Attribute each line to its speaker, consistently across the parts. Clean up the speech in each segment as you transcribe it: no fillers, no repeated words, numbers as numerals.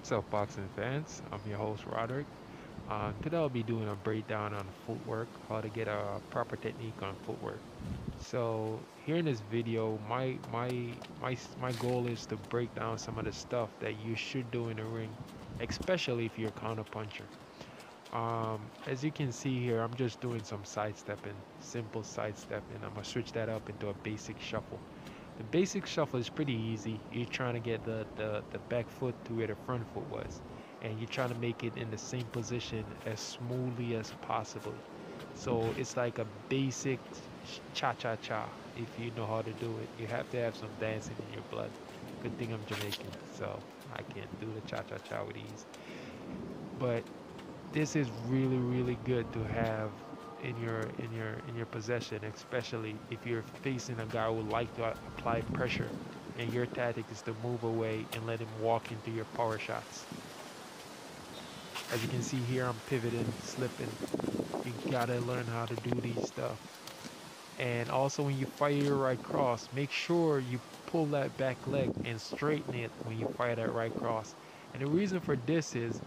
Speaker 1: What's up, boxing fans? I'm your host, Roderick. Today I'll be doing a breakdown on footwork, how to get a proper technique on footwork. So here in this video, my goal is to break down some of the stuff that you should do in the ring, especially if you're a counter puncher. As you can see here, I'm just doing some sidestepping, simple sidestepping. I'm gonna switch that up into a basic shuffle. The basic shuffle is pretty easy. You're trying to get the back foot to where the front foot was, and you're trying to make it in the same position as smoothly as possible. So it's like a basic cha-cha-cha. If you know how to do it, you have to have some dancing in your blood. Good thing I'm Jamaican, so I can do the cha-cha-cha with ease. But this is really good to have in your possession, especially if you're facing a guy who would like to apply pressure and your tactic is to move away and let him walk into your power shots. As you can see here, I'm pivoting, slipping. You gotta learn how to do these stuff. And also when you fire your right cross, make sure you pull that back leg and straighten it when you fire that right cross. And the reason for this is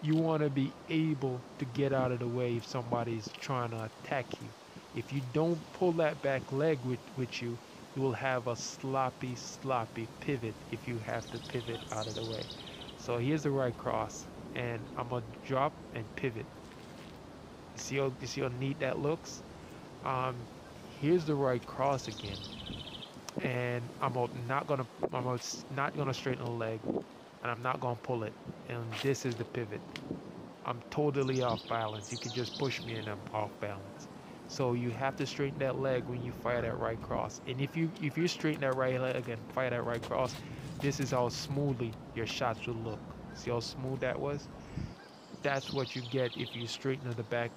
Speaker 1: you want to be able to get out of the way if somebody's trying to attack you. If you don't pull that back leg with you, you will have a sloppy pivot if you have to pivot out of the way. So here's the right cross, and I'm going to drop and pivot. You see how neat that looks? Here's the right cross again, and I'm not gonna straighten the leg, and I'm not gonna pull it, and this is the pivot. I'm totally off balance. You can just push me and I'm off balance. So you have to straighten that leg when you fire that right cross. And if you straighten that right leg and fire that right cross, this is how smoothly your shots will look. See how smooth that was? That's what you get if you straighten the back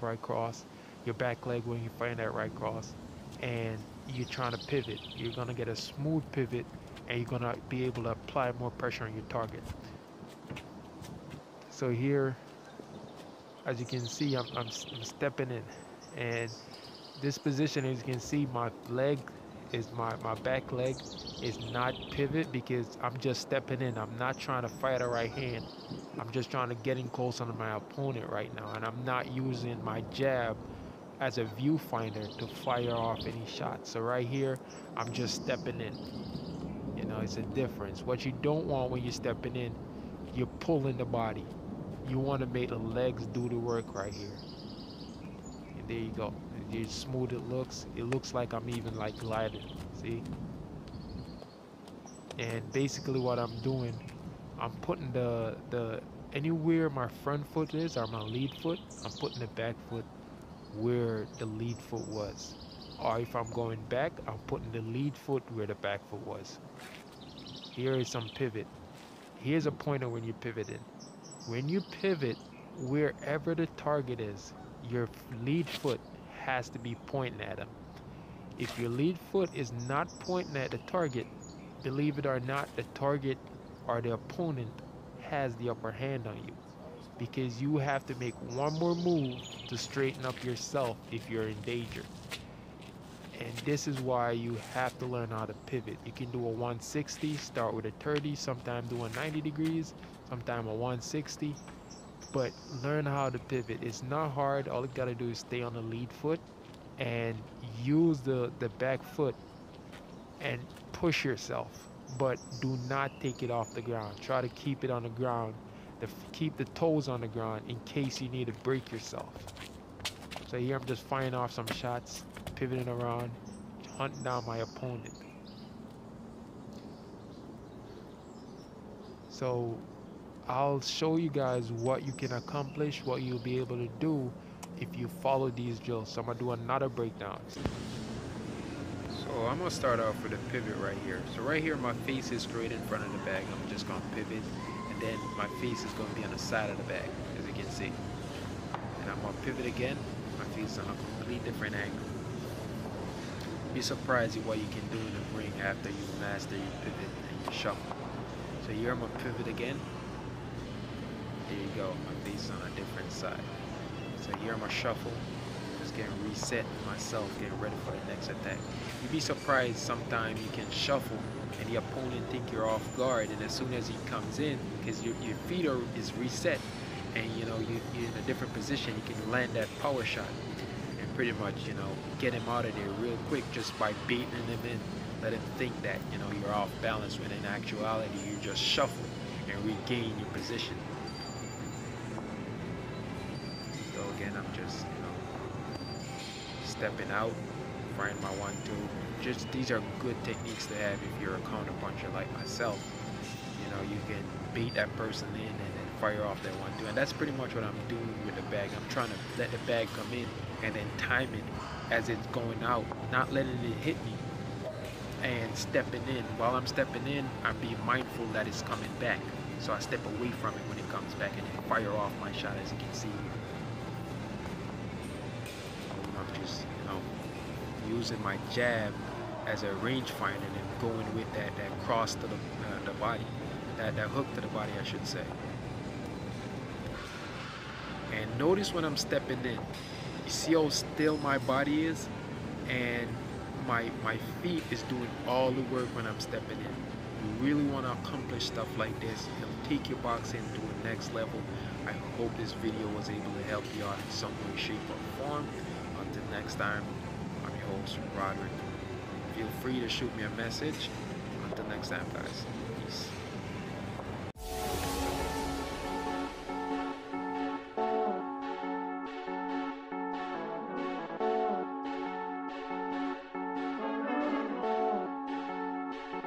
Speaker 1: right cross, your back leg when you fire that right cross, and you're trying to pivot. You're gonna get a smooth pivot, and you're gonna be able to apply more pressure on your target. So here, as you can see, I'm stepping in, and this position, as you can see, my leg is my back leg is not pivot because I'm just stepping in. I'm not trying to fire the right hand. I'm just trying to get in close on my opponent right now, and I'm not using my jab as a viewfinder to fire off any shots. So right here, I'm just stepping in. You know, it's a difference. What you don't want when you're stepping in, you're pulling the body. You want to make the legs do the work right here. And there you go. You smooth it looks like I'm even like gliding. See? And basically what I'm doing, I'm putting the anywhere my front foot is or my lead foot, I'm putting the back foot where the lead foot was. Or if I'm going back, I'm putting the lead foot where the back foot was. Here is some pivot. Here's a pointer when you're pivoting. When you pivot, wherever the target is, your lead foot has to be pointing at him. If your lead foot is not pointing at the target, believe it or not, the target or the opponent has the upper hand on you, because you have to make one more move to straighten up yourself if you're in danger. And this is why you have to learn how to pivot. You can do a 160, start with a 30, sometimes do a 90 degrees, sometimes a 160, but learn how to pivot. It's not hard. All you gotta do is stay on the lead foot and use the back foot and push yourself, but do not take it off the ground. Try to keep it on the ground, keep the toes on the ground in case you need to break yourself. So here I'm just firing off some shots, pivoting around, hunting down my opponent. So I'll show you guys what you can accomplish, what you'll be able to do if you follow these drills. So I'm gonna do another breakdown. So I'm gonna start off with a pivot right here. So right here my face is straight in front of the bag. I'm just gonna pivot, and then my face is gonna be on the side of the bag, as you can see. And I'm gonna pivot again. My face on a completely different angle. Be surprised at what you can do in the ring after you master your pivot and your shuffle. So here I'm gonna pivot again. There you go, my face on a different side. So here I'm gonna shuffle. Just just getting reset myself, getting ready for the next attack. You'd be surprised sometimes you can shuffle and the opponent think you're off guard, and as soon as he comes in, because your feet is reset, and you know you're in a different position, you can land that power shot and pretty much, you know, get him out of there real quick just by baiting him in. Let him think that, you know, you're off balance, when in actuality you just shuffle and regain your position. So again, I'm just, you know, stepping out, firing my 1-2. Just these are good techniques to have if you're a counter puncher like myself. You know, you can bait that person in and then fire off that 1-2, and that's pretty much what I'm doing with the bag. I'm trying to let the bag come in and then time it as it's going out, not letting it hit me, and stepping in. While I'm stepping in, I'm being mindful that it's coming back, so I step away from it when it comes back and then fire off my shot, as you can see here. I'm just, you know, using my jab as a rangefinder and then going with that cross to the body, that hook to the body, I should say. And notice when I'm stepping in, you see how still my body is, and my feet is doing all the work when I'm stepping in. You really want to accomplish stuff like this. It'll take your boxing to the next level. I hope this video was able to help you out in some way, shape, or form. Until next time, I'm your host, Roderick. Feel free to shoot me a message. Until next time, guys. Peace.